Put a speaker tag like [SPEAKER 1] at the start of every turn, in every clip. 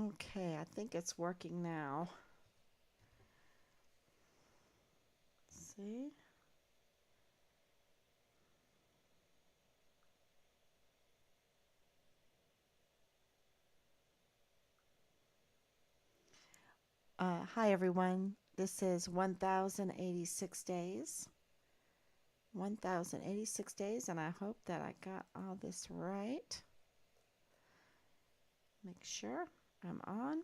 [SPEAKER 1] Okay, I think it's working now. Let's see. Hi, everyone. This is 1086 days. 1086 days, and I hope that I got all this right. Make sure I'm on.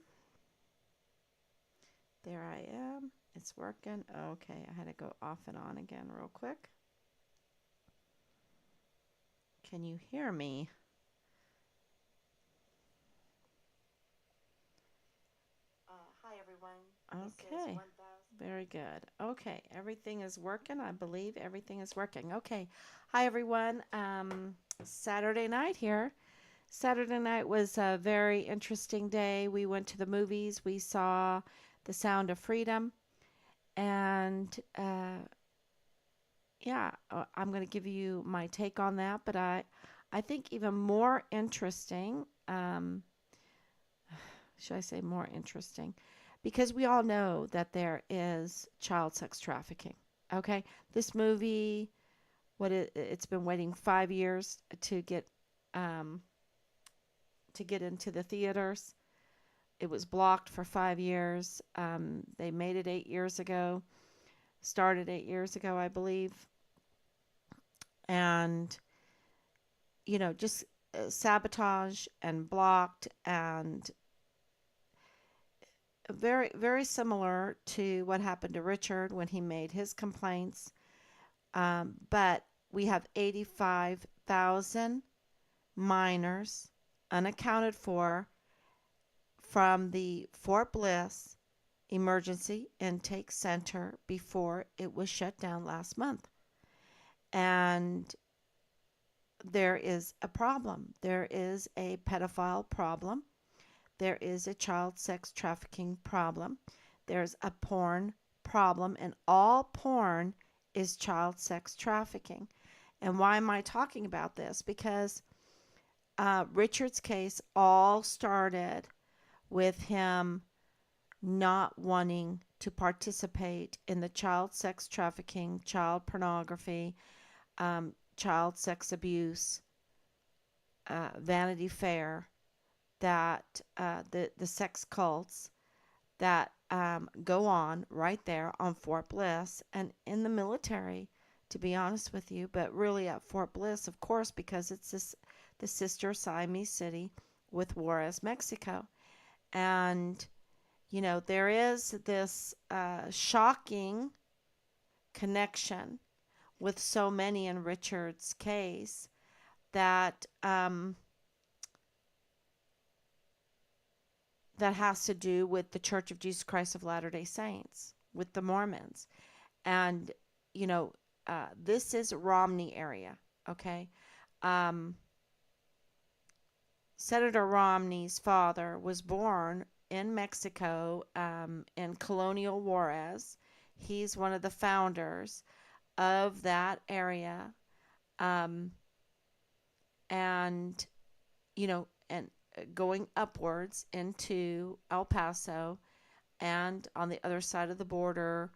[SPEAKER 1] There I am. It's working. Okay, I had to go off and on again real quick. Can you hear me? Hi, everyone. Okay. Very good. Okay, everything is working. I believe everything is working. Okay. Hi, everyone. Saturday night here. Saturday night was a very interesting day. We went to the movies. We saw The Sound of Freedom. And yeah, I'm going to give you my take on that. But I think even more interesting, should I say more interesting? Because we all know that there is child sex trafficking. Okay, this movie, it's been waiting 5 years um, to get into the theaters. It was blocked for 5 years. They made it 8 years ago. Started 8 years ago, I believe, and just sabotage and blocked and very, very similar to what happened to Richard when he made his complaints. But we have 85,000 minors unaccounted for from the Fort Bliss Emergency Intake Center before it was shut down last month. And there is a problem. There is a pedophile problem. There is a child sex trafficking problem. There's a porn problem, and all porn is child sex trafficking. And why am I talking about this? Because Richard's case all started with him not wanting to participate in the child sex trafficking, child pornography, child sex abuse, Vanity Fair, that the sex cults that go on right there on Fort Bliss and in the military, to be honest with you, but really at Fort Bliss, of course, because the sister Siamese city with Juarez, Mexico. And, there is this shocking connection with so many in Richard's case that that has to do with the Church of Jesus Christ of Latter-day Saints, with the Mormons. And, you know, this is Romney area, okay? Um, Senator Romney's father was born in Mexico, in Colonial Juarez. He's one of the founders of that area. Um, and, and going upwards into El Paso and on the other side of the border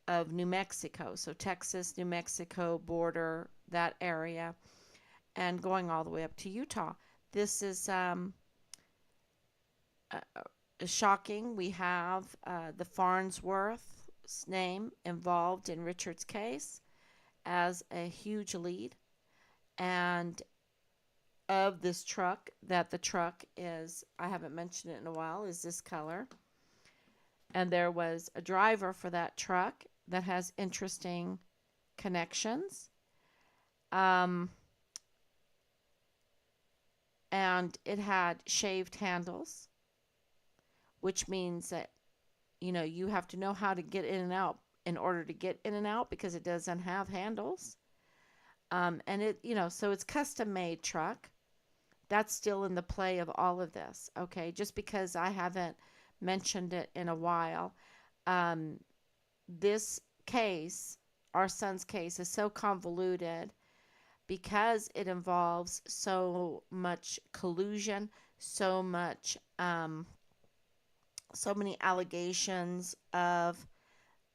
[SPEAKER 1] of New Mexico. So Texas, New Mexico border, that area, and going all the way up to Utah. This is uh, shocking. We have the Farnsworth's name involved in Richard's case as a huge lead. And of this truck, that the truck is, I haven't mentioned it in a while, is this color. And there was a driver for that truck that has interesting connections. Um, and it had shaved handles, which means that, you have to know how to get in and out in order to get in and out because it doesn't have handles. And so it's custom made truck. That's still in the play of all of this. Okay. Just because I haven't mentioned it in a while. Um, this case, our son's case, is so convoluted because it involves so much collusion, so much, so many allegations of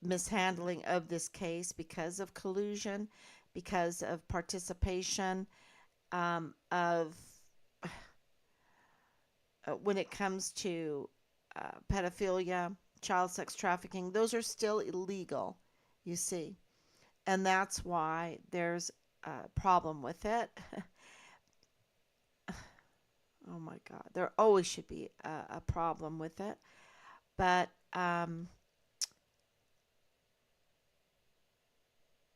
[SPEAKER 1] mishandling of this case because of collusion, because of participation, of when it comes to pedophilia, child sex trafficking, those are still illegal, you see. And that's why there's a problem with it. Oh my God, there always should be a problem with it. But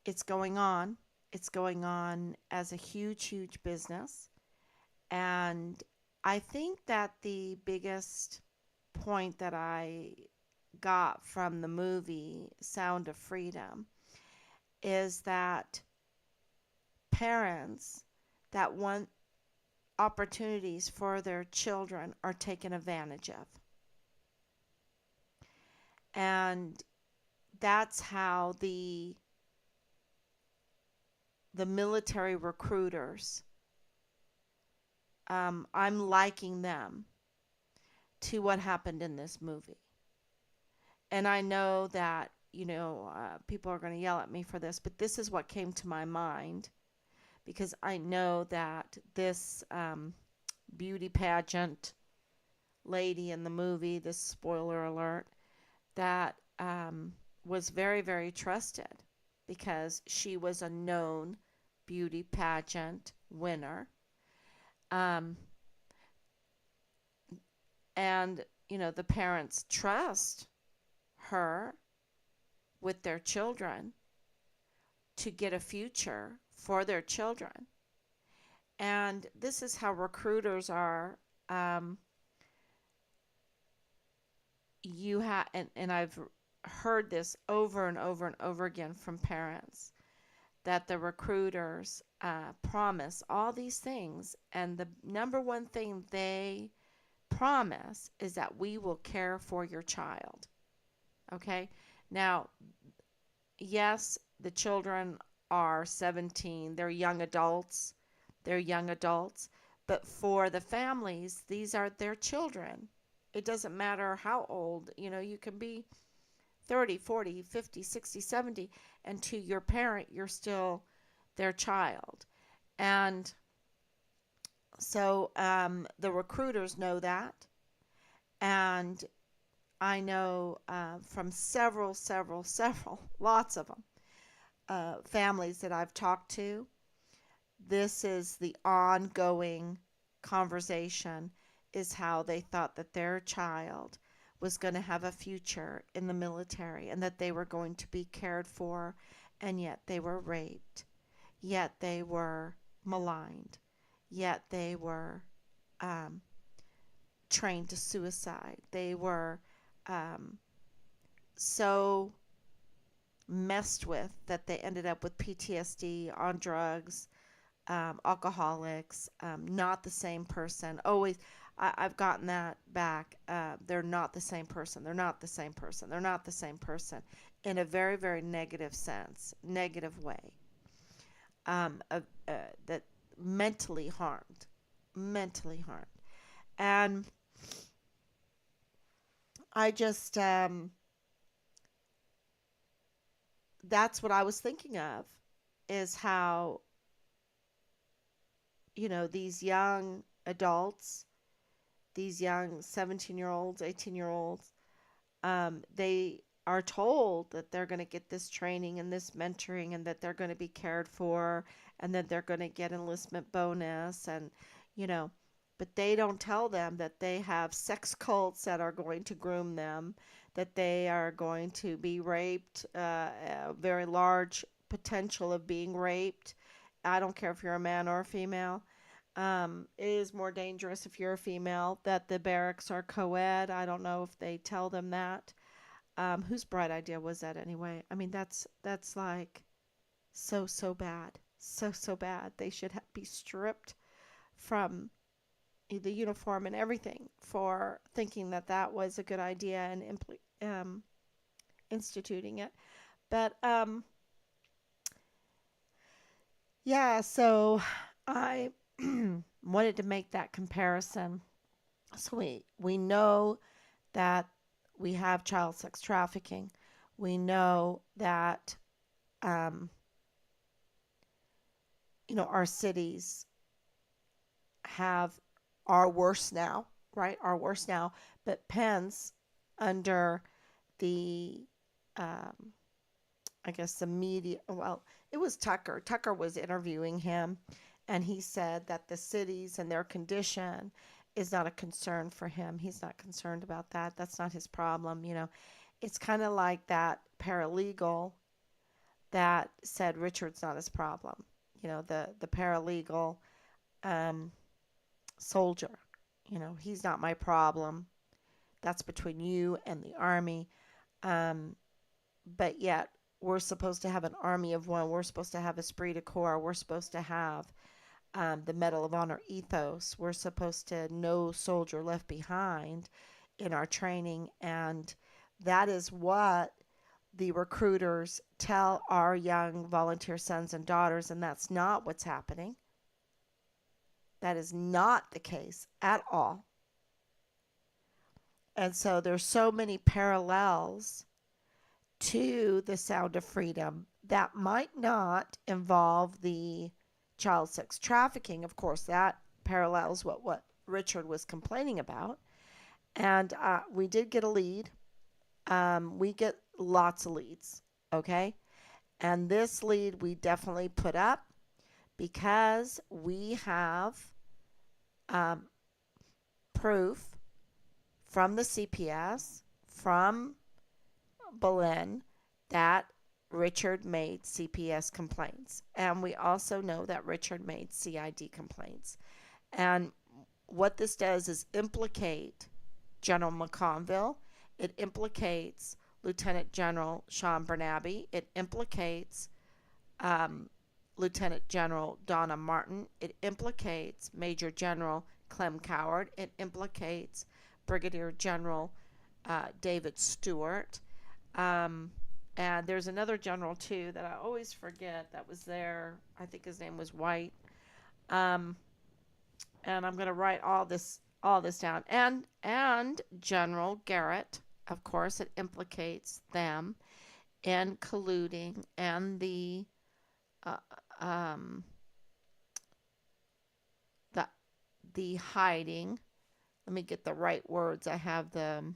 [SPEAKER 1] it's going on. It's going on as a huge, huge business. And I think that the biggest point that I got from the movie Sound of Freedom is that parents that want opportunities for their children are taken advantage of. And that's how the military recruiters, I'm liking them to what happened in this movie. And I know that, people are going to yell at me for this, but this is what came to my mind because I know that this beauty pageant lady in the movie, this spoiler alert, that was very, very trusted because she was a known beauty pageant winner. Um, and, the parents trust her with their children to get a future for their children. And this is how recruiters are. Um, and I've heard this over and over and over again from parents that the recruiters promise all these things, and the number one thing they promise is that we will care for your child. Okay? Now, yes, the children are 17, they're young adults. They're young adults, but for the families, these are their children. It doesn't matter how old, you can be 30, 40, 50, 60, 70, and to your parent, you're still their child. And so the recruiters know that. And I know from several, lots of them, families that I've talked to, this is the ongoing conversation, is how they thought that their child was going to have a future in the military and that they were going to be cared for, and yet they were raped, yet they were maligned, yet they were um, trained to suicide. They were um, so messed with that they ended up with PTSD, on drugs, alcoholics, not the same person. Always, I've gotten that back. They're not the same person. They're not the same person. They're not the same person in a very, very negative sense, negative way. Uh, that mentally harmed. And I just, that's what I was thinking of, is how, these young adults, these young 17-year-olds, 18-year-olds, they are told that they're going to get this training and this mentoring and that they're going to be cared for and that they're going to get enlistment bonus and, you know, but they don't tell them that they have sex cults that are going to groom them, that they are going to be raped, a very large potential of being raped. I don't care if you're a man or a female. It is more dangerous if you're a female, that the barracks are co-ed. I don't know if they tell them that. Whose bright idea was that anyway? I mean, that's like so bad, so bad. They should be stripped from the uniform and everything for thinking that that was a good idea and instituting it. But yeah, so I wanted to make that comparison So we know that we have child sex trafficking. We know that um, our cities have are worse now, right? Are worse now. But Pence, under the um, I guess the media, well, it was Tucker. Tucker was interviewing him, and he said that the cities and their condition is not a concern for him. He's not concerned about that. That's not his problem. It's kind of like that paralegal that said Richard's not his problem. The paralegal um, soldier. He's not my problem. That's between you and the army. Um, but yet we're supposed to have an army of one. We're supposed to have esprit de corps. We're supposed to have the Medal of Honor ethos. We're supposed to no soldier left behind in our training. And that is what the recruiters tell our young volunteer sons and daughters. And that's not what's happening. That is not the case at all. And so there's so many parallels to the Sound of Freedom that might not involve the child sex trafficking. Of course, that parallels what Richard was complaining about. And we did get a lead. We get lots of leads, okay? And this lead we definitely put up because we have um, proof from the CPS, from Belen, that Richard made CPS complaints. And we also know that Richard made CID complaints. And what this does is implicate General McConville. It implicates Lieutenant General Sean Bernabe. It implicates um, Lieutenant General Donna Martin. It implicates Major General Clem Coward. It implicates Brigadier General David Stewart. Um, and there's another general too that I always forget that was there. I think his name was White. Um, and I'm going to write all this down. And General Garrett, of course, it implicates them in colluding and uh, um, the the hiding. Let me get the right words. I have the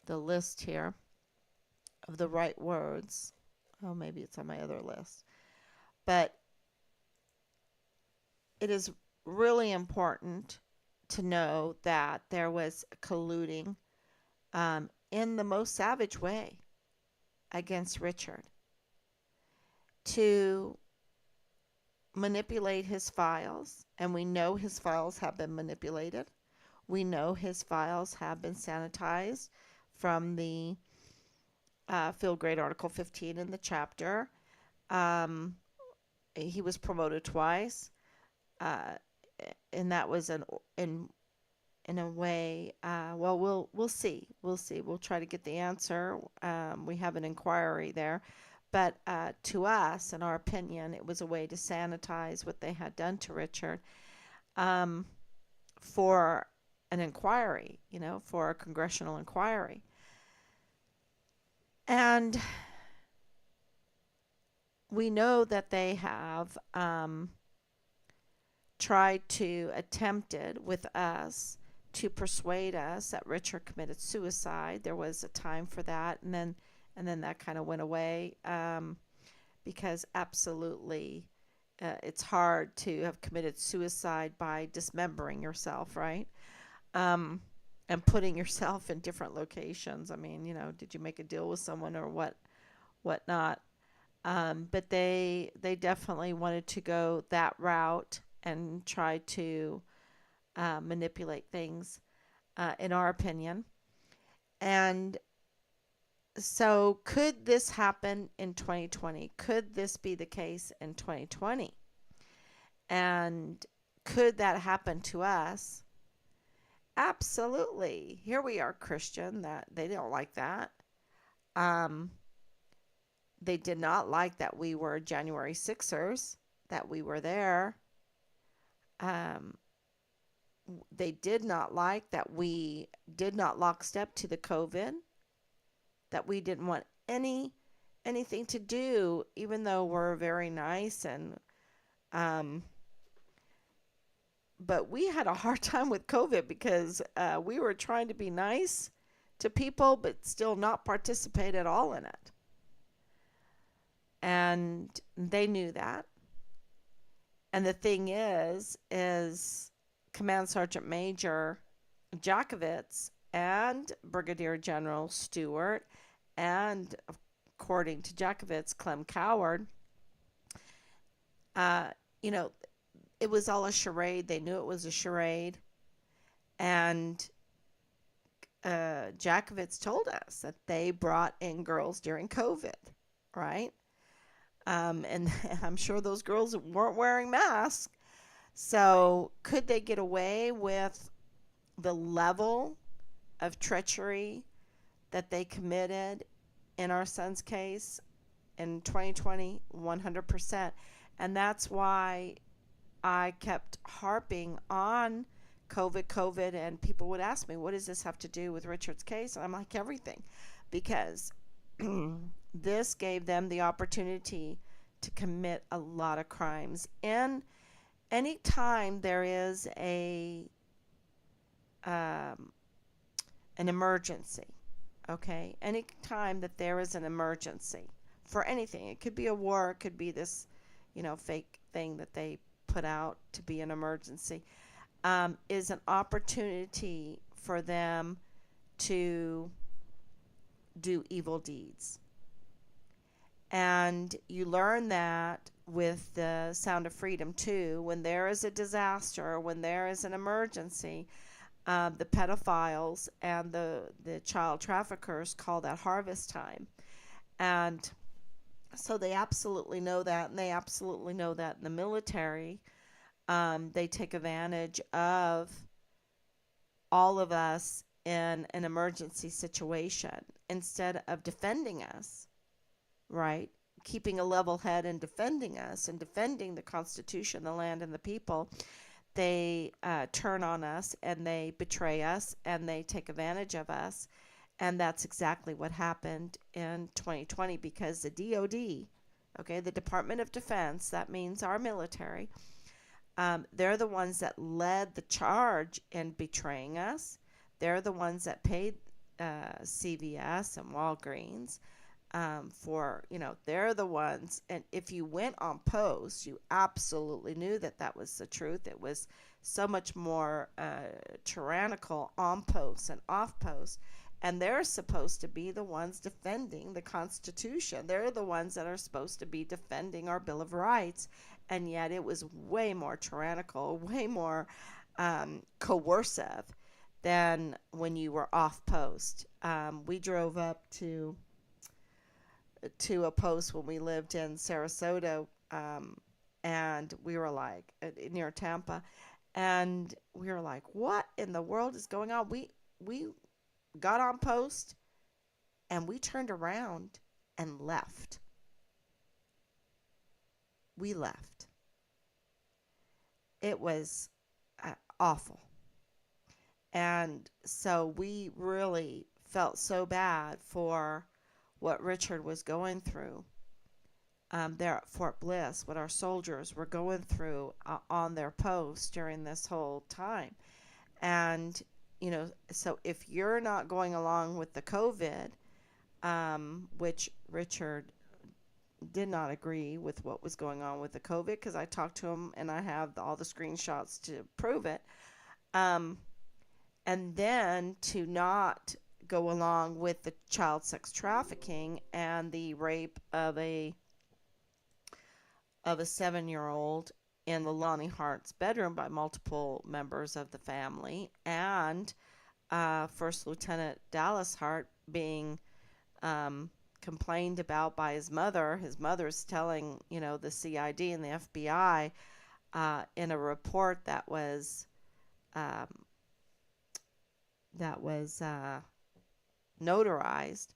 [SPEAKER 1] list here of the right words. Oh, maybe it's on my other list. But it is really important to know that there was colluding in the most savage way against Richard to manipulate his files. And we know his files have been manipulated. We know his files have been sanitized from the Field Grade Article 15 in the chapter. Um, he was promoted twice, uh, and that was in a way. Well, we'll see. We'll see. We'll try to get the answer. We have an inquiry there, but to us, in our opinion, it was a way to sanitize what they had done to Richard um, for an inquiry. For a congressional inquiry, and we know that they have tried to attempted with us to persuade us that Richard committed suicide. There was a time for that, and then that kind of went away because absolutely it's hard to have committed suicide by dismembering yourself, right? Um, and putting yourself in different locations. I mean, did you make a deal with someone or what not? But they definitely wanted to go that route and try to manipulate things, in our opinion. And so, could this happen in 2020? Could this be the case in 2020? And could that happen to us? Absolutely. Here we are, Christian, that they don't like that. Um, they did not like that we were January 6ers, that we were there. Um, They did not like that we did not lockstep to the COVID, that we didn't want anything to do, even though we're very nice and um, but we had a hard time with COVID because we were trying to be nice to people, but still not participate at all in it. And they knew that. And the thing is Command Sergeant Major Jakovitz and Brigadier General Stewart and, according to Jakovitz, Clem Coward, uh, you know, it was all a charade. They knew it was a charade. And Jakovitz told us that they brought in girls during COVID, right? And I'm sure those girls weren't wearing masks. So could they get away with the level of treachery that they committed in our son's case in 2020? 100%. And that's why I kept harping on COVID, and people would ask me, what does this have to do with Richard's case? And I'm like, everything. Because this gave them the opportunity to commit a lot of crimes. And anytime there is an emergency, okay? Anytime that there is an emergency for anything, it could be a war, it could be this, fake thing that they put out to be an emergency, is an opportunity for them to do evil deeds. And you learn that with the Sound of Freedom too. When there is a disaster, when there is an emergency, the pedophiles and the child traffickers call that harvest time. And so they absolutely know that, and they absolutely know that in the military. They take advantage of all of us in an emergency situation instead of defending us, right? Keeping a level head and defending us and defending the Constitution, the land, and the people. They turn on us and they betray us and they take advantage of us. And that's exactly what happened in 2020, because the DOD, okay, the Department of Defense, that means our military, they're the ones that led the charge in betraying us. They're the ones that paid CVS and Walgreens they're the ones. And if you went on post, you absolutely knew that that was the truth. It was so much more tyrannical on post and off post. And they're supposed to be the ones defending the Constitution. They're the ones that are supposed to be defending our Bill of Rights. And yet it was way more tyrannical, way more coercive than when you were off post. We drove up to a post when we lived in Sarasota, and we were like near Tampa, and we were like, what in the world is going on? We got on post and we turned around and left. We left. It was awful. And so we really felt so bad for what Richard was going through there at Fort Bliss, what our soldiers were going through on their post during this whole time. And, so if you're not going along with the COVID, which Richard did not agree with what was going on with the COVID, because I talked to him and I have all the screenshots to prove it. And then to not go along with the child sex trafficking and the rape of a 7-year-old in the Lonnie Hart's bedroom by multiple members of the family, and First Lieutenant Dallas Hart being complained about by his mother. His mother's telling, the CID and the FBI in a report that was notarized,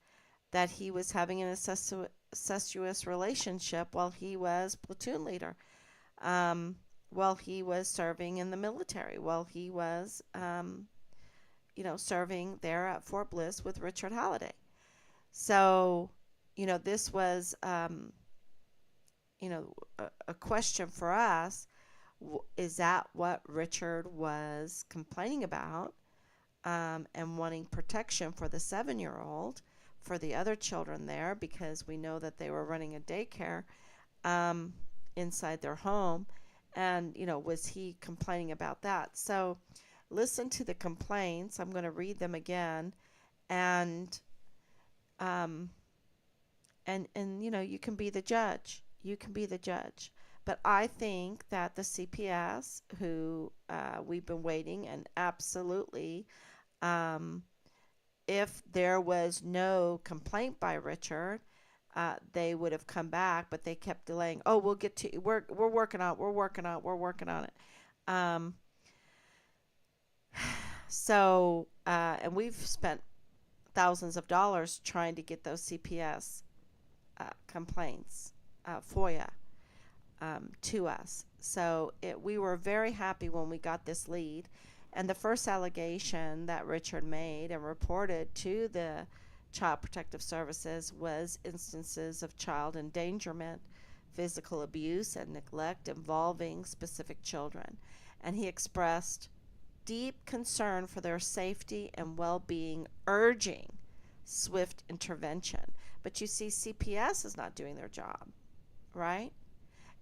[SPEAKER 1] that he was having an incestuous relationship while he was platoon leader. while he was serving in the military, while he was, serving there at Fort Bliss with Richard Halliday. So, this was, a question for us. Is that what Richard was complaining about, and wanting protection for the 7-year-old, for the other children there, because we know that they were running a daycare um, inside their home? And, was he complaining about that? So listen to the complaints. I'm going to read them again. And, um, and you can be the judge. You can be the judge. But I think that the CPS, who we've been waiting, and absolutely, um, if there was no complaint by Richard, they would have come back, but they kept delaying. Oh, we'll get to, we're working on it. We're working on it. Um, and we've spent thousands of dollars trying to get those CPS complaints, FOIA, to us. So we were very happy when we got this lead. And the first allegation that Richard made and reported to the Child Protective Services was instances of child endangerment, physical abuse, and neglect involving specific children. And he expressed deep concern for their safety and well being, urging swift intervention. But you see, CPS is not doing their job, right?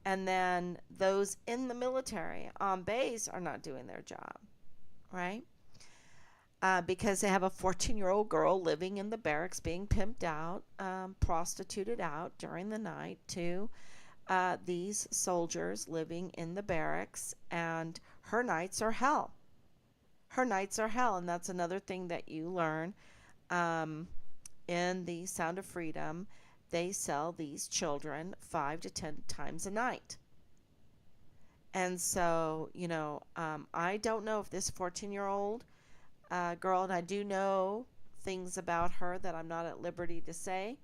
[SPEAKER 1] And then those in the military on base are not doing their job, right? Because they have a 14-year-old girl living in the barracks being pimped out, prostituted out during the night to these soldiers living in the barracks, and her nights are hell. Her nights are hell, and that's another thing that you learn um, in the Sound of Freedom. They sell these children 5 to 10 times a night. And so, I don't know if this 14-year-old girl, and I do know things about her that I'm not at liberty to say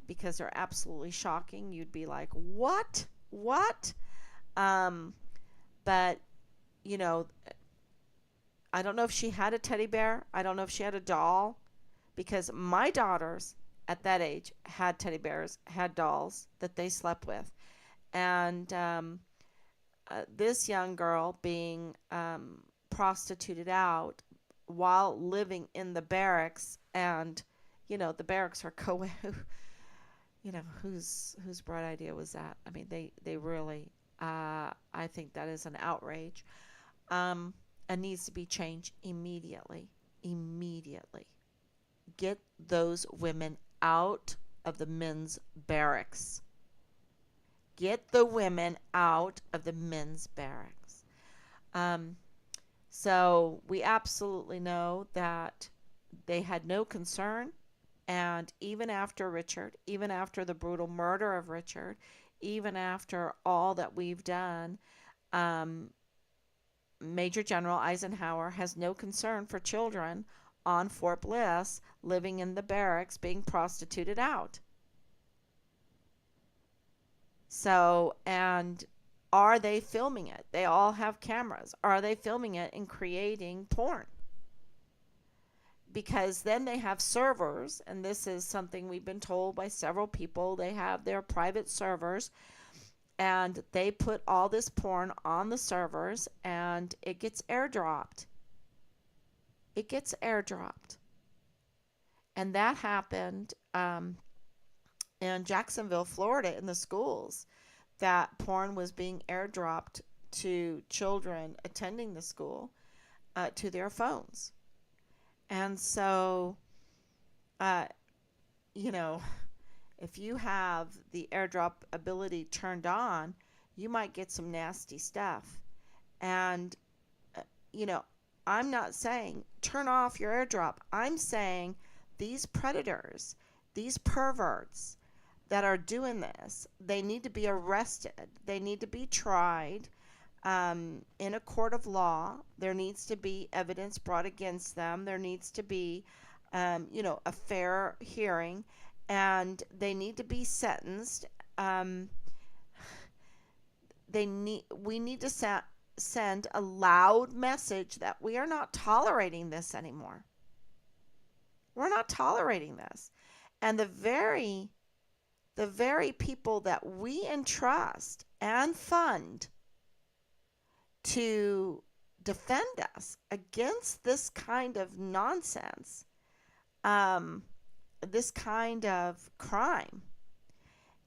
[SPEAKER 1] because they're absolutely shocking. You'd be like, what? What? But, you know, I don't know if she had a teddy bear. I don't know if she had a doll, because my daughters at that age had teddy bears, had dolls that they slept with. And this young girl being prostituted out while living in the barracks, and the barracks are co-ed. Whose bright idea was that? I mean, they really, I think that is an outrage, and needs to be changed immediately. Immediately. Get those women out of the men's barracks. Get the women out of the men's barracks. So we absolutely know that they had no concern. And even after Richard, even after the brutal murder of Richard, even after all that we've done, um, Major General Eisenhower has no concern for children on Fort Bliss living in the barracks being prostituted out. So, and are they filming it? They all have cameras. Are they filming it and creating porn? Because then they have servers, and this is something we've been told by several people. They have their private servers, and they put all this porn on the servers, and it gets airdropped. It gets airdropped. And that happened in Jacksonville, Florida, in the schools, that porn was being airdropped to children attending the school to their phones. And so, uh, you know, if you have the airdrop ability turned on, you might get some nasty stuff. And, uh, you know, I'm not saying turn off your airdrop. I'm saying these predators, these perverts that are doing this, they need to be arrested. They need to be tried in a court of law. There needs to be evidence brought against them. There needs to be, a fair hearing, and they need to be sentenced. we need to send a loud message that we are not tolerating this anymore. We're not tolerating this. And the very people that we entrust and fund to defend us against this kind of nonsense, this kind of crime,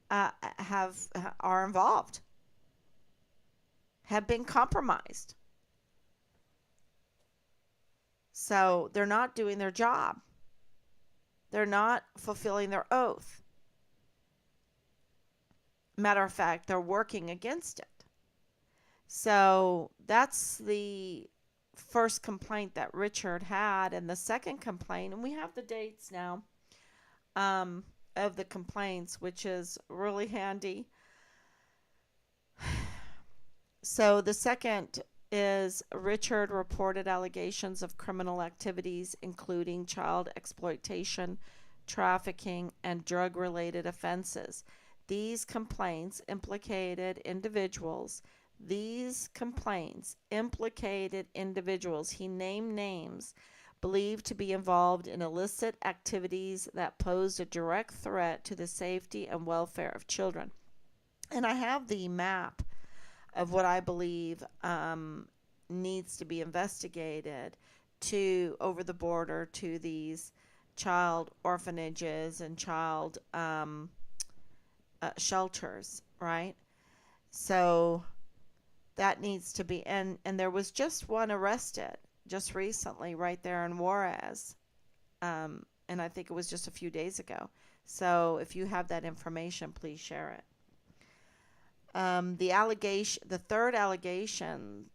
[SPEAKER 1] are involved, have been compromised. So they're not doing their job. They're not fulfilling their oath. Matter of fact, they're working against it. So that's the first complaint that Richard had. And the second complaint, and we have the dates now of the complaints, which is really handy. So the second is Richard reported allegations of criminal activities, including child exploitation, trafficking, and drug-related offenses. These complaints implicated individuals. He named names believed to be involved in illicit activities that posed a direct threat to the safety and welfare of children. And I have the map of what I believe needs to be investigated to over the border to these child orphanages and child shelters, right? So that needs to be, and there was just one arrested just recently right there in Juarez, and I think it was just a few days ago. So if you have that information, please share it. The third allegation,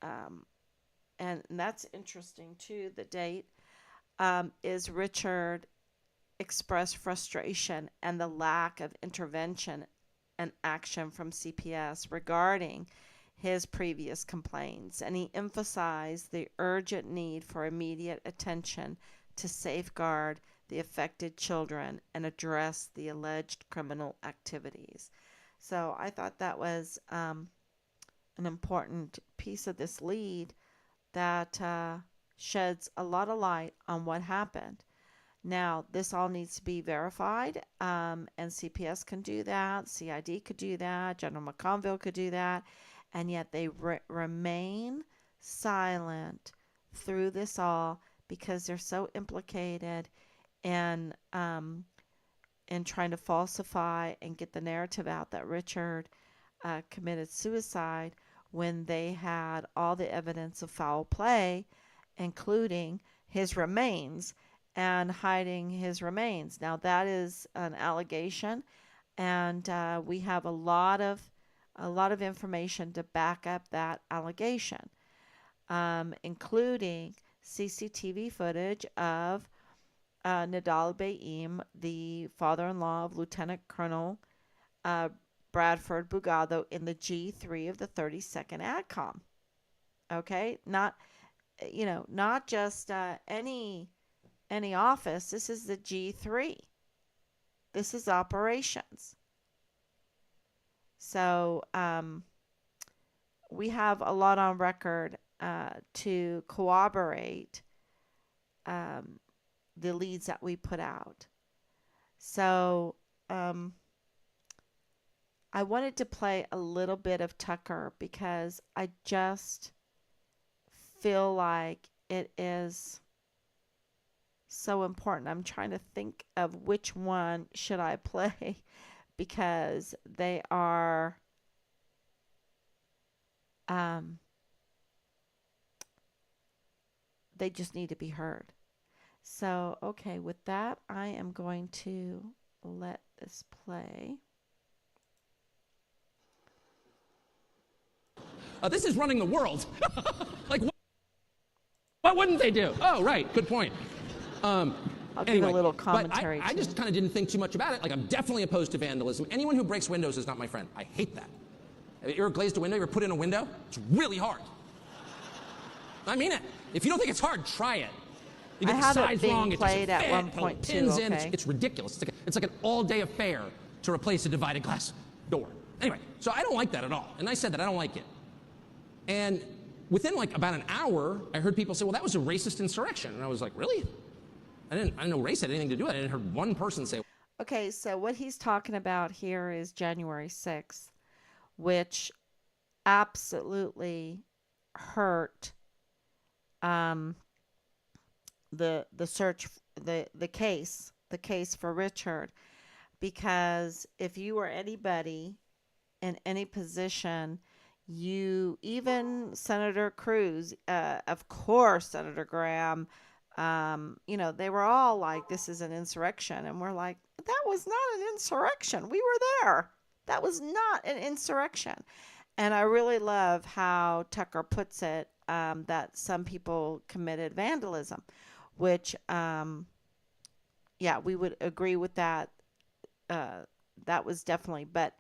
[SPEAKER 1] and that's interesting too, the date, is Richard expressed frustration and the lack of intervention and action from CPS regarding his previous complaints, and he emphasized the urgent need for immediate attention to safeguard the affected children and address the alleged criminal activities. So I thought that was an important piece of this lead that sheds a lot of light on what happened. Now, this all needs to be verified, and CPS can do that, CID could do that, General McConville could do that, and yet they remain silent through this all because they're so implicated in trying to falsify and get the narrative out that Richard committed suicide when they had all the evidence of foul play, including his remains and hiding his remains. Now that is an allegation, and we have a lot of information to back up that allegation, including CCTV footage of Nadal Baim, the father-in-law of Lieutenant Colonel Bradford Bugado, in the G3 of the 32nd ADCOM. Okay, not just any office. This is the G3. This is operations. So we have a lot on record to corroborate the leads that we put out. So I wanted to play a little bit of Tucker because I just feel like it is so important. I'm trying to think of which one should I play because they are they just need to be heard. So, okay, with that, I am going to let this play.
[SPEAKER 2] This is running the world. Like, what wouldn't they do? Oh, right, good point.
[SPEAKER 1] I'll
[SPEAKER 2] Anyway,
[SPEAKER 1] give a little commentary.
[SPEAKER 2] but I just kind of didn't think too much about it. Like, I'm definitely opposed to vandalism. Anyone who breaks windows is not my friend. I hate that. You ever glazed a window? You ever put in a window? It's really hard. I mean it. If you don't think it's hard, try it. You get the size wrong. It's
[SPEAKER 1] played at one point too.
[SPEAKER 2] Pins in. It's ridiculous. It's like an all-day affair to replace a divided glass door. Anyway, so I don't like that at all. And I said that I don't like it. And within like about an hour, I heard people say, well, that was a racist insurrection. And I was like, really? I didn't know race had anything to do with it. I didn't heard one person say.
[SPEAKER 1] Okay, so what he's talking about here is January 6th, which absolutely hurt the case for Richard, because if you were anybody in any position, even Senator Cruz, of course, Senator Graham, they were all like, this is an insurrection. And we're like, that was not an insurrection. We were there. That was not an insurrection. And I really love how Tucker puts it, that some people committed vandalism, which, we would agree with that. That was definitely, but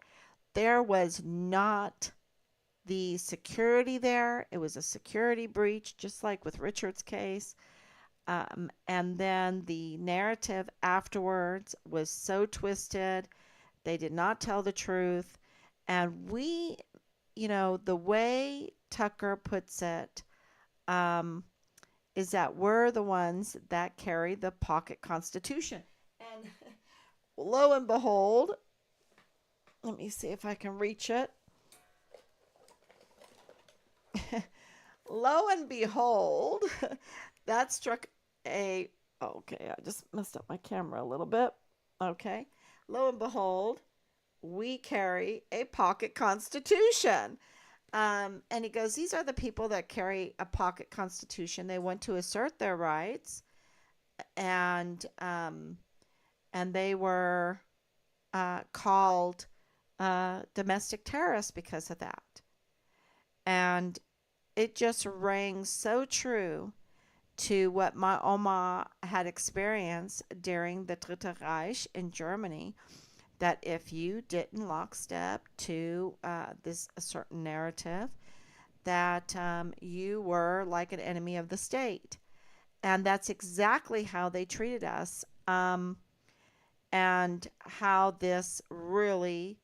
[SPEAKER 1] there was not the security there. It was a security breach, just like with Richard's case. And then the narrative afterwards was so twisted. They did not tell the truth. And the way Tucker puts it, is that we're the ones that carry the pocket constitution. And lo and behold, let me see if I can reach it. Lo and behold, that struck okay, I just messed up my camera a little bit. Okay. Lo and behold, we carry a pocket constitution. And he goes, these are the people that carry a pocket constitution. They want to assert their rights, and they were called domestic terrorists because of that. And it just rang so true to what my Oma had experienced during the Dritte Reich in Germany, that if you didn't lockstep to a certain narrative, that you were like an enemy of the state. And that's exactly how they treated us, and how this really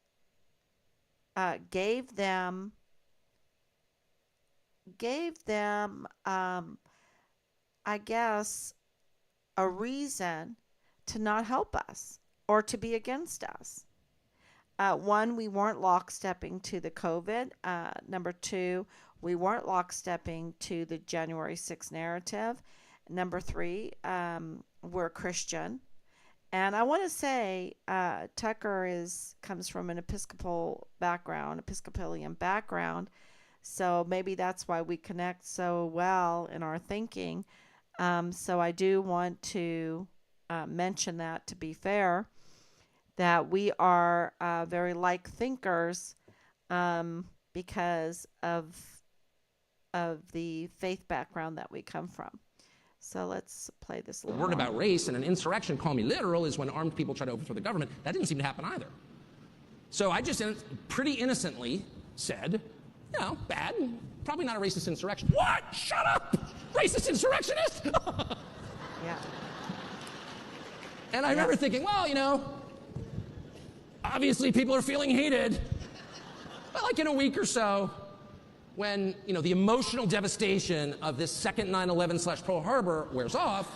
[SPEAKER 1] gave them I guess, a reason to not help us or to be against us. One, we weren't lockstepping to the COVID. Number two, we weren't lockstepping to the January 6th narrative. Number three, we're Christian. And I want to say Tucker comes from an Episcopalian background. So maybe that's why we connect so well in our thinking. So I do want to mention that, to be fair, that we are very like thinkers, because of the faith background that we come from. So let's play this a little
[SPEAKER 2] word
[SPEAKER 1] more.
[SPEAKER 2] About race and an insurrection, call me literal, is when armed people try to overthrow the government. That didn't seem to happen either. So I just pretty innocently said, bad, probably not a racist insurrection. What? Shut up! Racist insurrectionist?
[SPEAKER 1] Yeah.
[SPEAKER 2] And I remember thinking, obviously people are feeling heated. But like in a week or so, when, the emotional devastation of this second 9/11/Pearl Harbor wears off,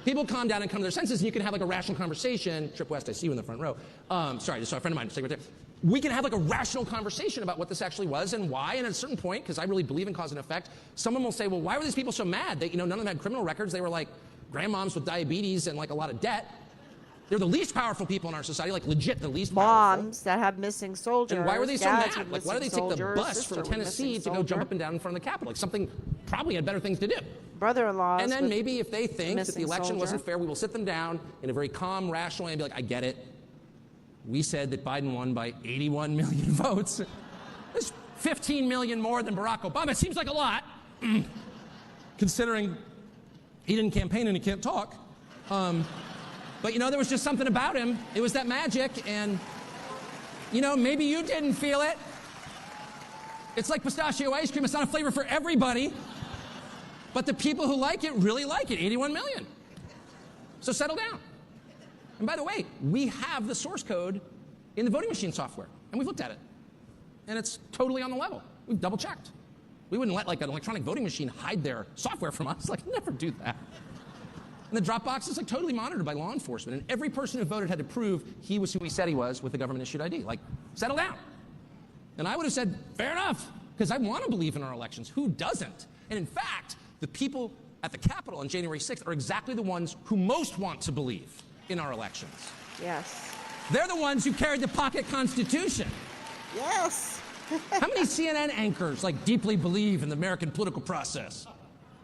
[SPEAKER 2] people calm down and come to their senses, and you can have like a rational conversation. Trip West, I see you in the front row. Sorry, just saw a friend of mine sitting right there. We can have like a rational conversation about what this actually was and why. And at a certain point, because I really believe in cause and effect, someone will say, well, why were these people so mad? That, none of them had criminal records. They were like grandmoms with diabetes and like a lot of debt. They're the least powerful people in our society, like legit the least powerful.
[SPEAKER 1] Moms that have missing soldiers.
[SPEAKER 2] And why were they so
[SPEAKER 1] dads
[SPEAKER 2] mad?
[SPEAKER 1] with
[SPEAKER 2] Like, why do they take the
[SPEAKER 1] soldiers,
[SPEAKER 2] bus from Tennessee to go jump up and down in front of the Capitol? Like, something probably had better things to do.
[SPEAKER 1] Brother-in-law.
[SPEAKER 2] And then maybe if they think that the election
[SPEAKER 1] soldier.
[SPEAKER 2] wasn't fair, we will sit them down in a very calm, rational way and be like, I get it. We said that Biden won by 81 million votes. That's 15 million more than Barack Obama. It seems like a lot, considering he didn't campaign and he can't talk. But there was just something about him. It was that magic, and maybe you didn't feel it. It's like pistachio ice cream. It's not a flavor for everybody. But the people who like it really like it. 81 million. So settle down. And by the way, we have the source code in the voting machine software. And we've looked at it. And it's totally on the level. We've double checked. We wouldn't let like an electronic voting machine hide their software from us. Like, never do that. And the drop box is like totally monitored by law enforcement. And every person who voted had to prove he was who he said he was with the government issued ID. Like, settle down. And I would have said, fair enough, because I want to believe in our elections. Who doesn't? And in fact, the people at the Capitol on January 6th are exactly the ones who most want to believe in our elections.
[SPEAKER 1] Yes.
[SPEAKER 2] They're the ones who carried the pocket constitution.
[SPEAKER 1] Yes.
[SPEAKER 2] How many CNN anchors like deeply believe in the American political process?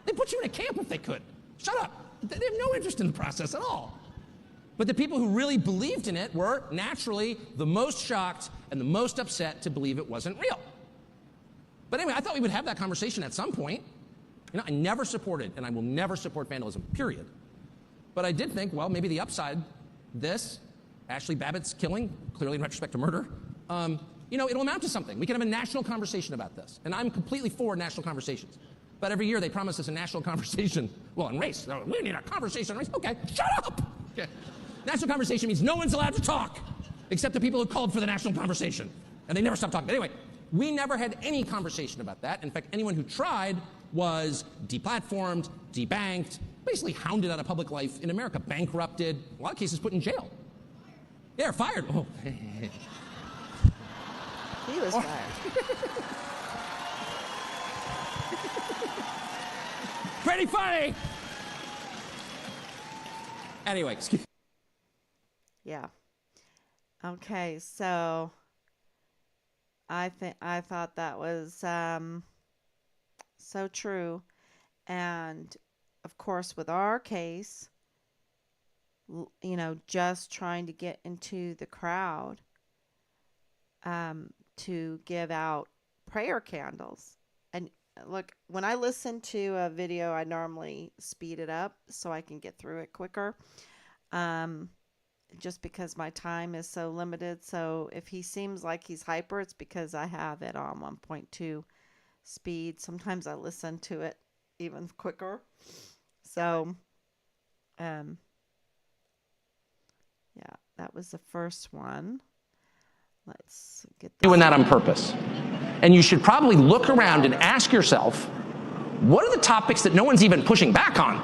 [SPEAKER 2] They put you in a camp if they could. Shut up. They have no interest in the process at all. But the people who really believed in it were naturally the most shocked and the most upset to believe it wasn't real. But anyway, I thought we would have that conversation at some point. You know, I never supported, and I will never support vandalism, period. But I did think, well, maybe the upside, this, Ashley Babbitt's killing, clearly in retrospect to murder, you know, it'll amount to something. We can have a national conversation about this. And I'm completely for national conversations. But every year they promise us a national conversation. Well, on race, we need a conversation on race. Okay, shut up. Okay. National conversation means no one's allowed to talk except the people who called for the national conversation. And they never stop talking. But anyway, we never had any conversation about that. In fact, anyone who tried was deplatformed, debanked, basically hounded out of public life in America, bankrupted, in a lot of cases put in jail. Yeah, fired. Oh.
[SPEAKER 1] He was fired.
[SPEAKER 2] Pretty funny. Anyway, excuse me.
[SPEAKER 1] Yeah. Okay, so I thought that was so true. And of course, with our case, you know, just trying to get into the crowd to give out prayer candles. And look, when I listen to a video, I normally speed it up so I can get through it quicker. Just because my time is so limited. So if he seems like he's hyper, it's because I have it on 1.2 speed. Sometimes I listen to it even quicker. So, yeah, that was the first one. Let's get this.
[SPEAKER 2] Doing that on purpose. And you should probably look around and ask yourself, what are the topics that no one's even pushing back on?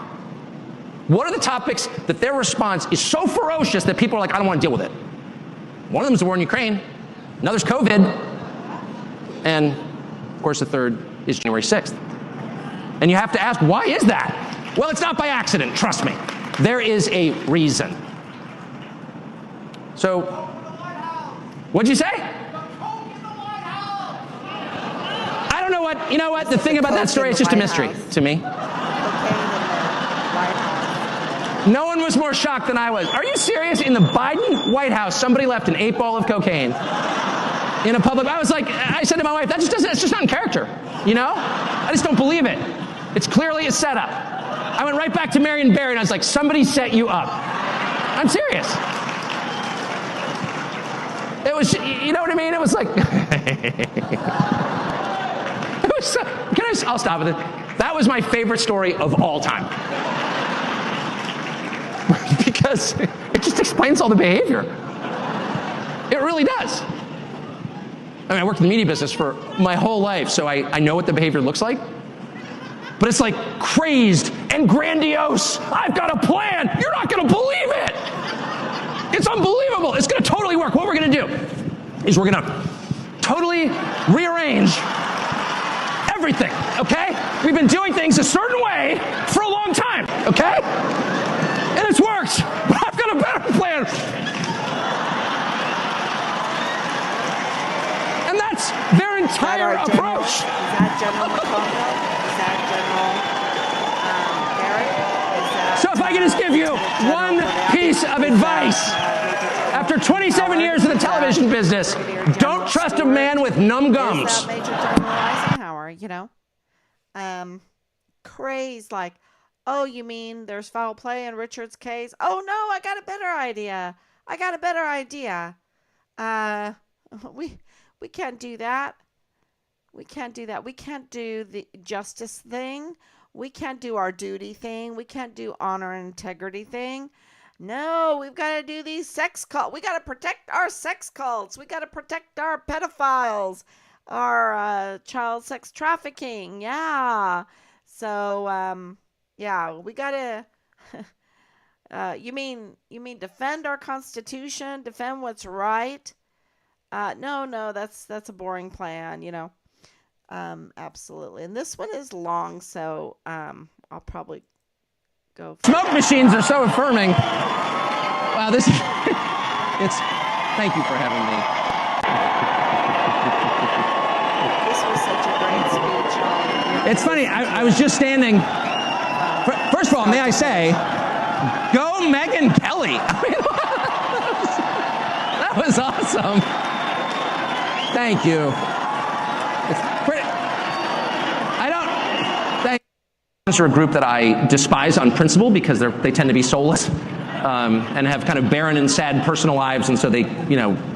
[SPEAKER 2] What are the topics that their response is so ferocious that people are like, I don't want to deal with it? One of them is the war in Ukraine. Another's COVID. And, of course, the third is January 6th. And you have to ask, why is that? Well, it's not by accident, trust me. There is a reason. So, what'd you say? I don't know what, you know what, the thing about that story, it's just a mystery to me. No one was more shocked than I was. Are you serious? In the Biden White House, somebody left an 8-ball of cocaine in a public. I was like, I said to my wife, it's just not in character, you know? I just don't believe it. It's clearly a setup. I went right back to Marion Barry and I was like, somebody set you up. I'm serious. It was, you know what I mean? It was like, it was so, I'll stop with it. That was my favorite story of all time. Because it just explains all the behavior. It really does. I mean, I worked in the media business for my whole life, so I know what the behavior looks like. But it's like crazed and grandiose. I've got a plan. You're not going to believe it. It's unbelievable. It's going to totally work. What we're going to do is we're going to totally rearrange everything, okay? We've been doing things a certain way for a long time, okay? And it's worked, but I've got a better plan. And that's their entire approach.
[SPEAKER 1] Is that General McConnell? Is that General Barrett?
[SPEAKER 2] So if I can just give you one piece of advice. After 27 years in the television business, don't trust a man with numb gums.
[SPEAKER 1] Major General Eisenhower, you know? Crazed like, oh, you mean there's foul play in Richard's case? Oh, no, I got a better idea. We can't do that. We can't do that. We can't do the justice thing. We can't do our duty thing. We can't do honor and integrity thing. No, we've got to do these sex cults. We got to protect our sex cults. We got to protect our pedophiles, our child sex trafficking. Yeah. So, yeah, we got to. You mean defend our Constitution, defend what's right? No, no, that's a boring plan. Absolutely. And this one is long, so I'll probably go.
[SPEAKER 2] Smoke machines are so affirming. Wow, this is. It's. Thank you for having me.
[SPEAKER 1] This was such a great speech.
[SPEAKER 2] It's funny. I was just standing. First of all, may I say, go Megyn Kelly. I mean, that was awesome. Thank you. It's pretty. I don't. Thank. Are a group that I despise on principle because they tend to be soulless and have kind of barren and sad personal lives, and so they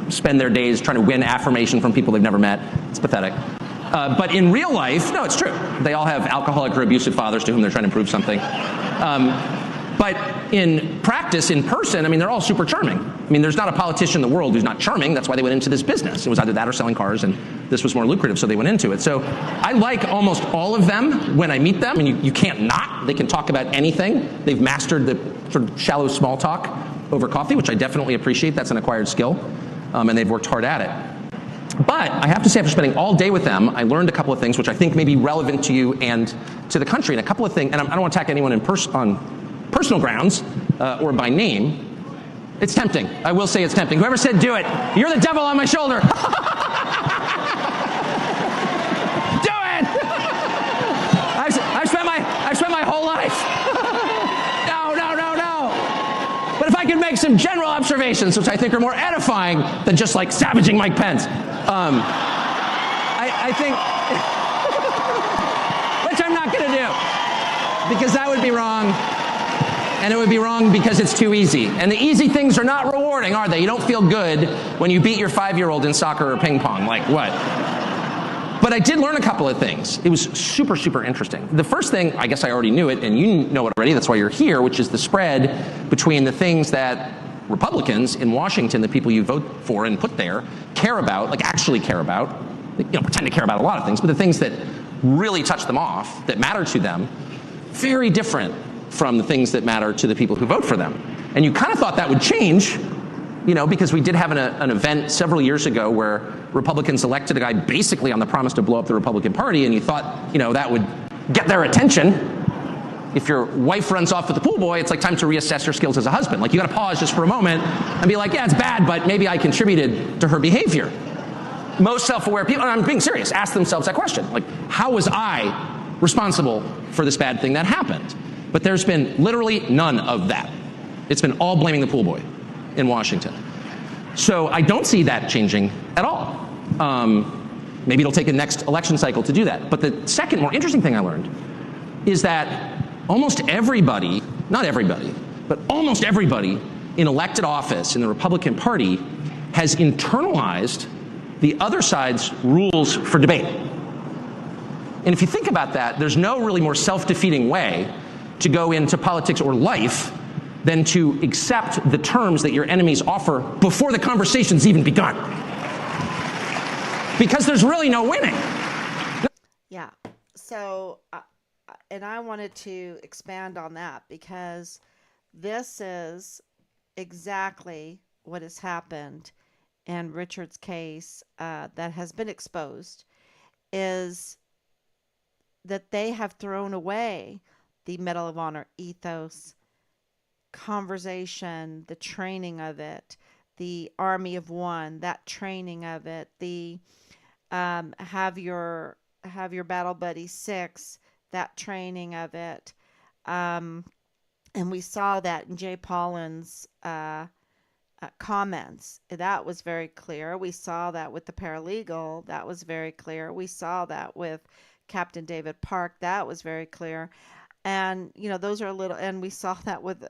[SPEAKER 2] spend their days trying to win affirmation from people they've never met. It's pathetic. But in real life, no, it's true. They all have alcoholic or abusive fathers to whom they're trying to prove something. But in practice, in person, I mean, they're all super charming. I mean, there's not a politician in the world who's not charming. That's why they went into this business. It was either that or selling cars, and this was more lucrative, so they went into it. So I like almost all of them when I meet them, and you can't not. They can talk about anything. They've mastered the sort of shallow small talk over coffee, which I definitely appreciate. That's an acquired skill, and they've worked hard at it. But I have to say, after spending all day with them, I learned a couple of things which I think may be relevant to you and to the country. And a couple of things, and I don't want to attack anyone on personal grounds or by name. It's tempting. I will say it's tempting. Whoever said do it, you're the devil on my shoulder. Do it! I've spent my whole life. No. But if I could make some general observations, which I think are more edifying than just like savaging Mike Pence, I think, which I'm not going to do, because that would be wrong. And it would be wrong because it's too easy. And the easy things are not rewarding, are they? You don't feel good when you beat your 5-year-old in soccer or ping pong. Like what? But I did learn a couple of things. It was super, super interesting. The first thing, I guess I already knew it, and you know it already, that's why you're here, which is the spread between the things that Republicans in Washington, the people you vote for and put there, care about, like actually care about. They, pretend to care about a lot of things, but the things that really touch them off, that matter to them, very different from the things that matter to the people who vote for them. And you kind of thought that would change, because we did have an event several years ago where Republicans elected a guy basically on the promise to blow up the Republican Party, and you thought, that would get their attention. If your wife runs off with the pool boy, it's like time to reassess your skills as a husband. Like, you got to pause just for a moment and be like, yeah, it's bad, but maybe I contributed to her behavior. Most self-aware people, and I'm being serious, ask themselves that question. Like, how was I responsible for this bad thing that happened? But there's been literally none of that. It's been all blaming the pool boy in Washington. So I don't see that changing at all. Maybe it'll take a next election cycle to do that. But the second more interesting thing I learned is that almost everybody, not everybody, but almost everybody in elected office in the Republican Party has internalized the other side's rules for debate. And if you think about that, there's no really more self-defeating way to go into politics or life than to accept the terms that your enemies offer before the conversation's even begun. Because there's really no winning.
[SPEAKER 1] Yeah. So, and I wanted to expand on that because this is exactly what has happened in Richard's case that has been exposed, is that they have thrown away the Medal of Honor ethos, conversation, the training of it, the Army of One, that training of it, the have your battle buddy 6, that training of it, and we saw that in Jay Pollin's comments. That was very clear. We saw that with the paralegal. That was very clear. We saw that with Captain David Park. That was very clear. And, those are and we saw that with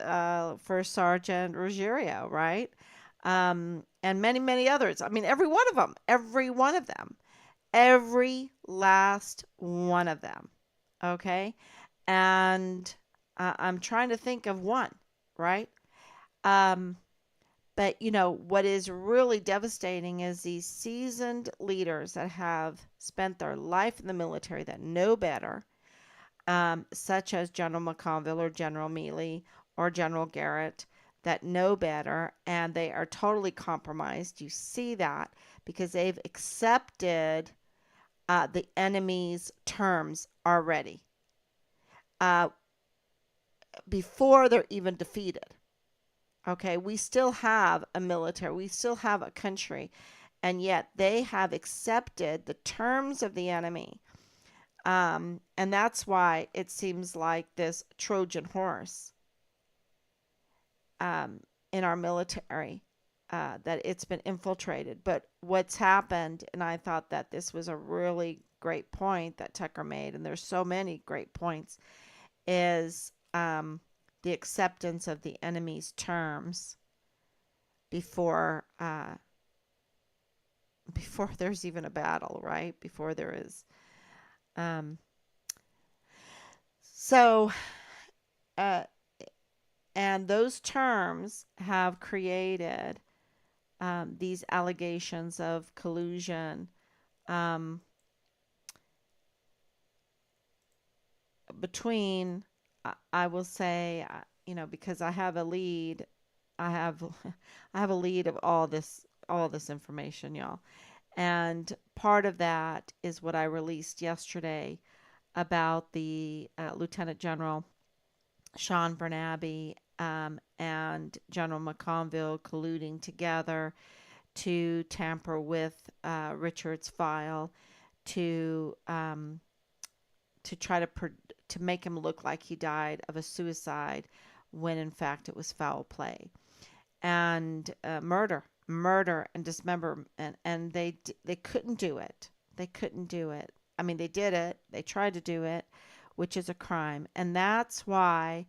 [SPEAKER 1] First Sergeant Ruggiero, right? And many, many others. I mean, every one of them, every last one of them. Okay. And I'm trying to think of one, right? Um, but what is really devastating is these seasoned leaders that have spent their life in the military that know better, such as General McConville or General Mealy or General Garrett, that know better, and they are totally compromised. You see that because they've accepted the enemy's terms already, uh, before they're even defeated. Okay, we still have a military, we still have a country, and yet they have accepted the terms of the enemy. And that's why it seems like this Trojan horse, um, in our military, that it's been infiltrated. But what's happened, and I thought that this was a really great point that Tucker made, and there's so many great points, is the acceptance of the enemy's terms before before there's even a battle, right? Before there is. Um, so, uh, and those terms have created these allegations of collusion, um, between, I will say, because I have a lead, I have, I have a lead of all this information, y'all. And part of that is what I released yesterday about the Lieutenant General Sean Bernabe, and General McConville colluding together to tamper with Richard's file to um, to try to make him look like he died of a suicide when in fact it was foul play and murder and dismember, and they couldn't do it. They couldn't do it. I mean, they did it. They tried to do it, which is a crime, and that's why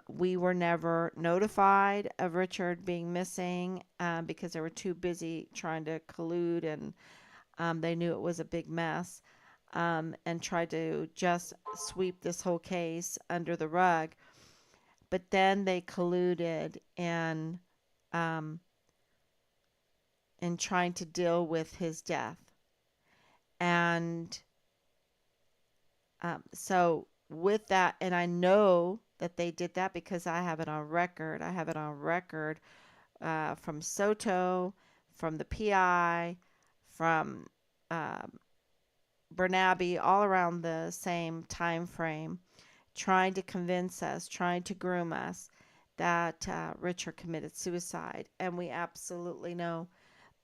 [SPEAKER 1] we were never notified of Richard being missing, because they were too busy trying to collude, and they knew it was a big mess, and tried to just sweep this whole case under the rug. But then they colluded um, in trying to deal with his death. And so, with that, and I know that they did that because I have it on record. I have it on record from Soto, from the PI, from um, Bernabe, all around the same time frame, trying to convince us, trying to groom us that Richard committed suicide, and we absolutely know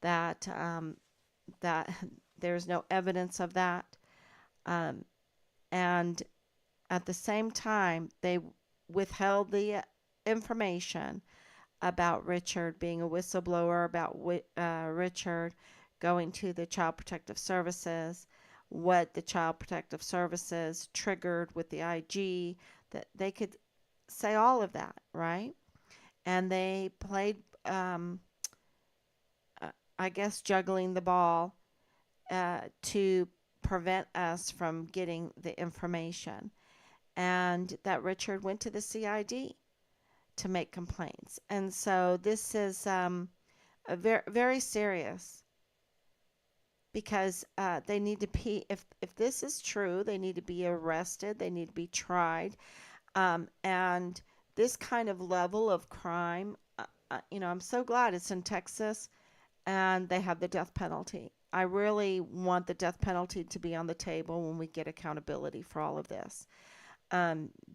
[SPEAKER 1] that that there's no evidence of that. Um, and at the same time, they withheld the information about Richard being a whistleblower, about Richard going to the Child Protective Services, what the Child Protective Services triggered with the IG, that they could say all of that, right? And they played, I guess, juggling the ball to prevent us from getting the information. And that Richard went to the CID to make complaints. And so this is a very serious, because they need to be, if this is true, they need to be arrested, they need to be tried, and this kind of level of crime, I'm so glad it's in Texas and they have the death penalty. I really want the death penalty to be on the table when we get accountability for all of this,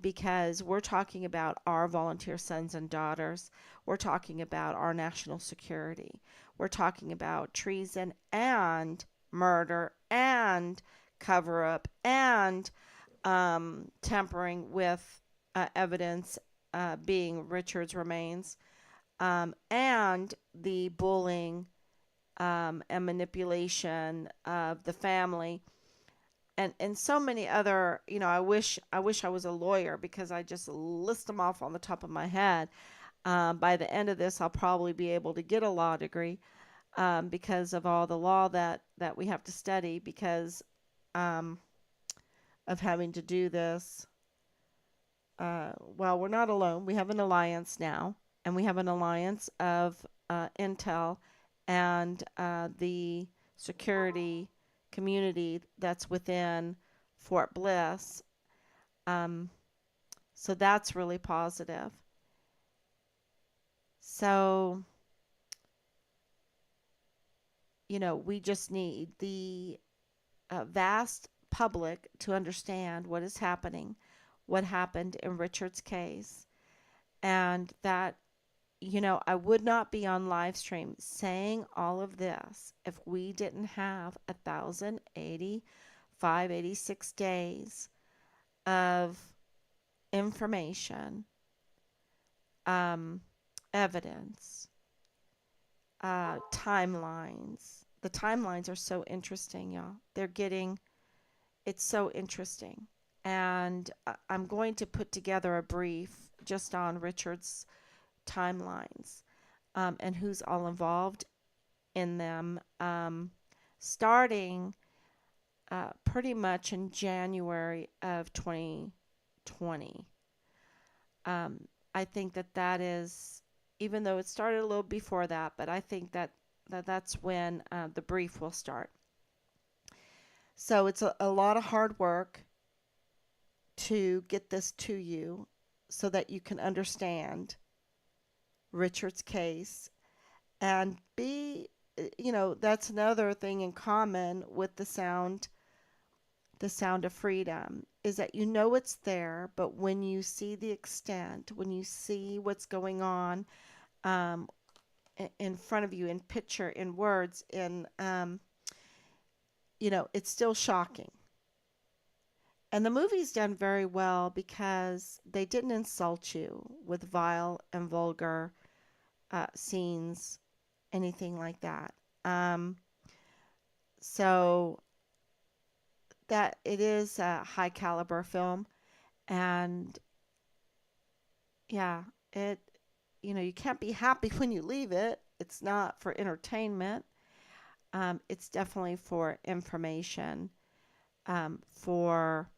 [SPEAKER 1] because we're talking about our volunteer sons and daughters. We're talking about our national security. We're talking about treason and murder and cover up and tampering with evidence, being Richard's remains, and the bullying, and manipulation of the family, and so many other. I wish I was a lawyer, because I just list them off on the top of my head. By the end of this, I'll probably be able to get a law degree, because of all the law that we have to study, because um, of having to do this. Well, we're not alone. We have an alliance now, and we have an alliance of intel and the security community that's within Fort Bliss. Um, so that's really positive. So, we just need the vast public to understand what is happening, what happened in Richard's case, and that, I would not be on live stream saying all of this if we didn't have 1,085, 86 days of information, um, evidence, timelines. The timelines are so interesting, y'all. It's so interesting. And I'm going to put together a brief just on Richard's timelines, and who's all involved in them, starting pretty much in January of 2020. I think that is, even though it started a little before that, but I think that's when the brief will start. So it's a lot of hard work to get this to you so that you can understand Richard's case and that's another thing in common with the sound of freedom, is that it's there, but when you see the extent, when you see what's going on, um, in front of you, in picture, in words, it's still shocking. And the movie's done very well because they didn't insult you with vile and vulgar scenes, anything like that. Um, so that it is a high caliber film, and yeah, it you can't be happy when you leave it. It's not for entertainment. It's definitely for information, for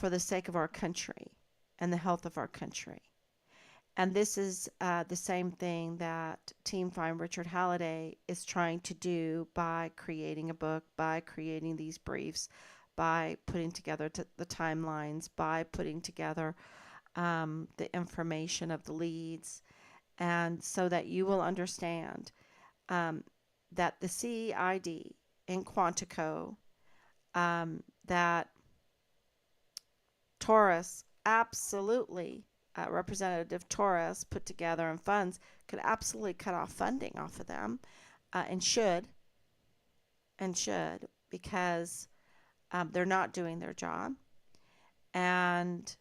[SPEAKER 1] the sake of our country and the health of our country. And this is the same thing that Team Find Richard Halliday is trying to do by creating a book, by creating these briefs, by putting together the timelines, by putting together the information of the leads, and so that you will understand that the CID in Quantico, that Taurus absolutely, Representative Torres put together and funds could absolutely cut off funding off of them, and should because they're not doing their job. And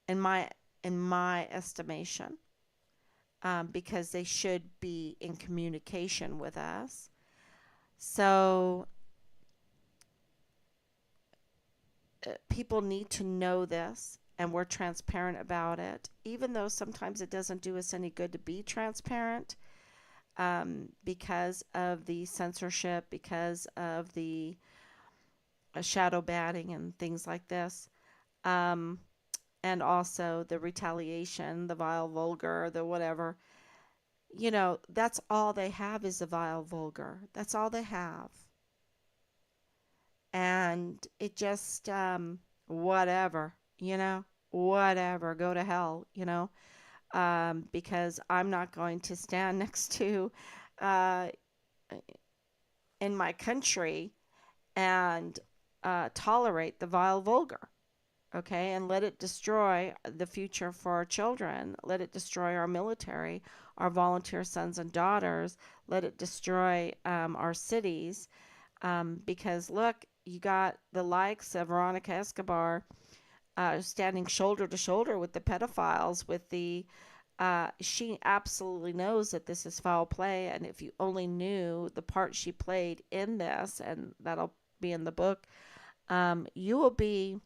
[SPEAKER 1] in my estimation, because they should be in communication with us. So people need to know this, and we're transparent about it, even though sometimes it doesn't do us any good to be transparent, because of the censorship, because of the shadow banning and things like this, and also the retaliation, the vile, vulgar, the whatever. That's all they have, is the vile, vulgar. That's all they have. And it just, whatever, whatever, go to hell, because I'm not going to stand next to, uh, in my country, and tolerate the vile, vulgar. Okay, and let it destroy the future for our children. Let it destroy our military, our volunteer sons and daughters. Let it destroy our cities. Because look, you got the likes of Veronica Escobar standing shoulder to shoulder with the pedophiles, with the she absolutely knows that this is foul play, and if you only knew the part she played in this, and that'll be in the book, you will be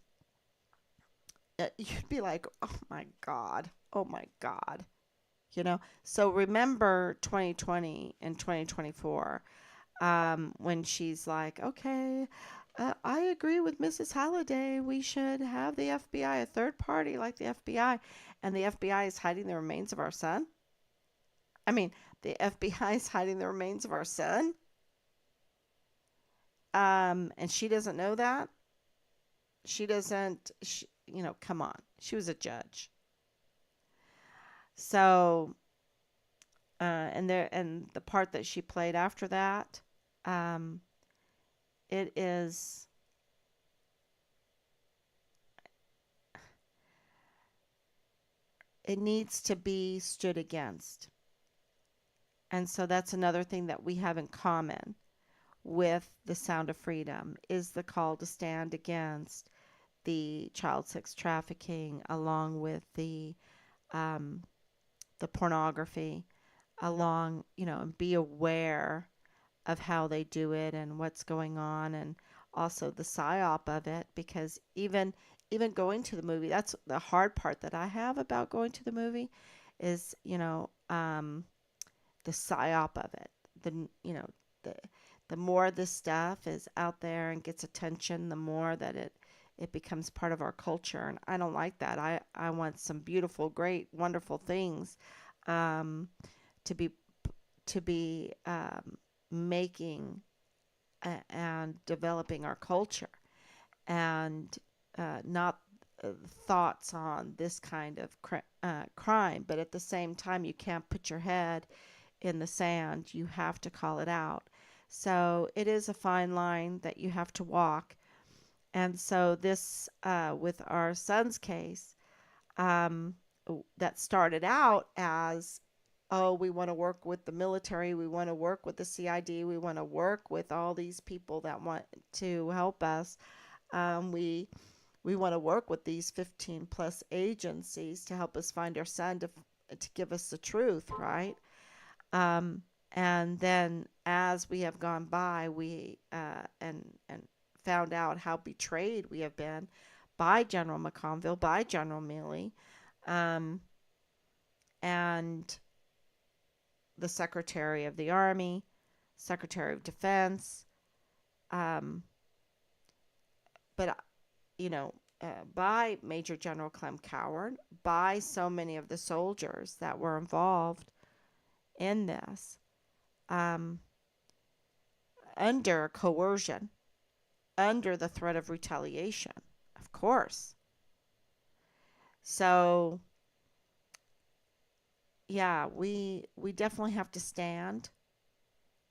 [SPEAKER 1] you'd be like, oh my God, oh my God, So remember 2020 and 2024, when she's like, okay, I agree with Mrs. Halliday. We should have the FBI, a third party like the FBI, and the FBI is hiding the remains of our son. I mean, the FBI is hiding the remains of our son. And she doesn't know that. She doesn't. Come on. She was a judge. So, and the part that she played after that, um, it is it needs to be stood against. And so that's another thing that we have in common with the Sound of Freedom is the call to stand against the child sex trafficking, along with um, the pornography, along, and be aware of how they do it and what's going on, and also the psyop of it. Because even going to the movie, that's the hard part that I have about going to the movie, is the psyop of it. The the more this stuff is out there and gets attention, the more that it becomes part of our culture, and I don't like that. I want some beautiful, great, wonderful things um, to be making and developing our culture, and not thoughts on this kind of crime. But at the same time, you can't put your head in the sand. You have to call it out. So it is a fine line that you have to walk. And so this, with our son's case, um, that started out as, oh, we want to work with the military, we want to work with the CID, we want to work with all these people that want to help us. We want to work with these 15 plus agencies to help us find our son, to give us the truth, right? Um, and then as we have gone by, we and found out how betrayed we have been by General McConville, by General Milley, um, and the Secretary of the Army, Secretary of Defense, um, but you know, by Major General Clem Coward, by so many of the soldiers that were involved in this, um, under coercion, under the threat of retaliation, of course. So, yeah, we definitely have to stand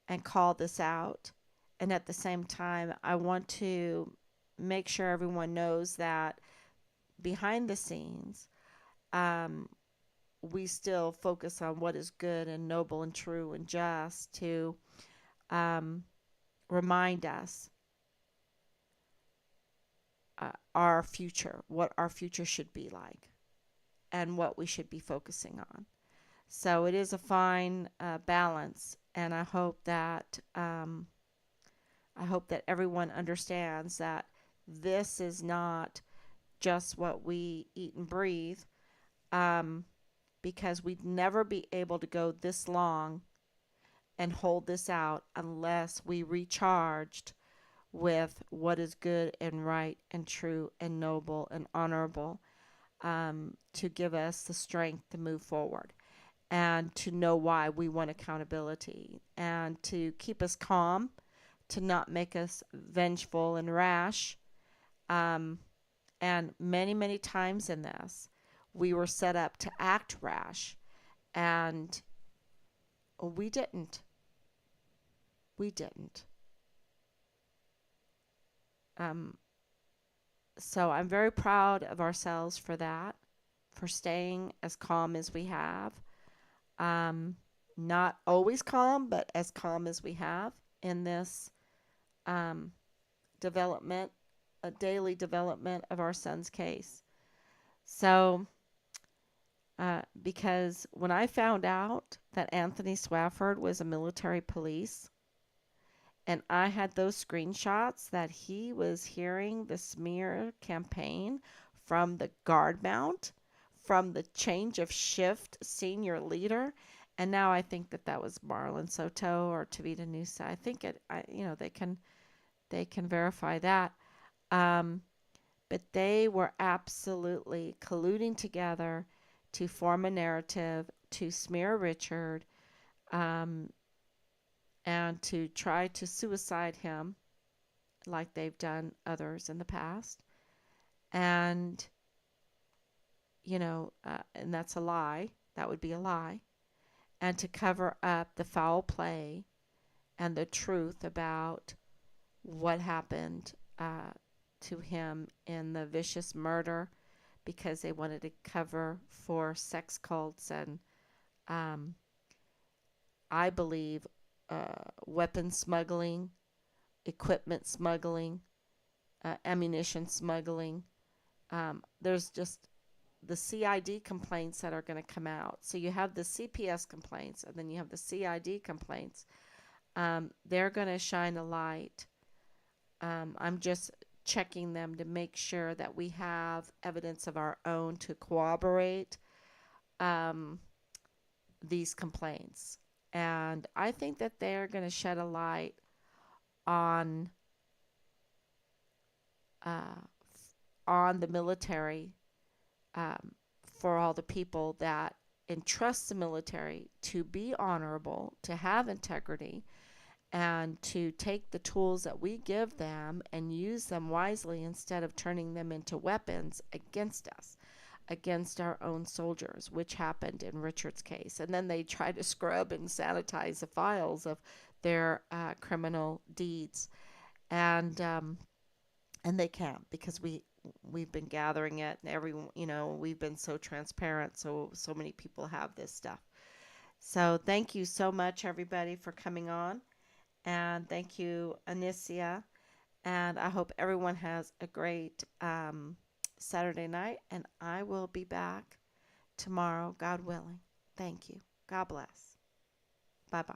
[SPEAKER 1] and call this out. And at the same time, I want to make sure everyone knows that behind the scenes, um, we still focus on what is good and noble and true and just, to um, remind us our future, what our future should be like, and what we should be focusing on. So it is a fine balance, and I hope that everyone understands that this is not just what we eat and breathe, um, because we'd never be able to go this long and hold this out unless we recharged with what is good and right and true and noble and honorable, to give us the strength to move forward and to know why we want accountability, and to keep us calm, to not make us vengeful and rash. Um, and many, many times in this, we were set up to act rash, and we didn't. We didn't. Um, so I'm very proud of ourselves for that, for staying as calm as we have. Um, Not always calm, but as calm as we have in this um, development, a daily development of our son's case. So, because when I found out that Anthony Swafford was a military police, and I had those screenshots that he was hearing the smear campaign from the guard mount, from the change of shift senior leader, and now I think that was Marlon Soto or Tavita Nusa. I think they can They can verify that. Um, but they were absolutely colluding together to form a narrative to smear Richard, um, and to try to suicide him like they've done others in the past. And, and that's a lie. That would be a lie. And to cover up the foul play and the truth about what happened to him in the vicious murder, because they wanted to cover for sex cults and, um, I believe, weapon smuggling, equipment smuggling, ammunition smuggling. There's just the CID complaints that are going to come out. So you have the CPS complaints, and then you have the CID complaints. They're going to shine a light. I'm just checking them to make sure that we have evidence of our own to corroborate um, these complaints. And I think that they're going to shed a light on uh, on the military, um, for all the people that entrust the military to be honorable, to have integrity, and to take the tools that we give them and use them wisely instead of turning them into weapons against us, against our own soldiers, which happened in Richard's case. And then they try to scrub and sanitize the files of their criminal deeds, and and they can't, because we've been gathering it, and everyone, we've been so transparent, so many people have this stuff. So thank you so much, everybody, for coming on, and thank you, Anicia, and I hope everyone has a great Saturday night, and I will be back tomorrow, God willing. Thank you. God bless. Bye bye.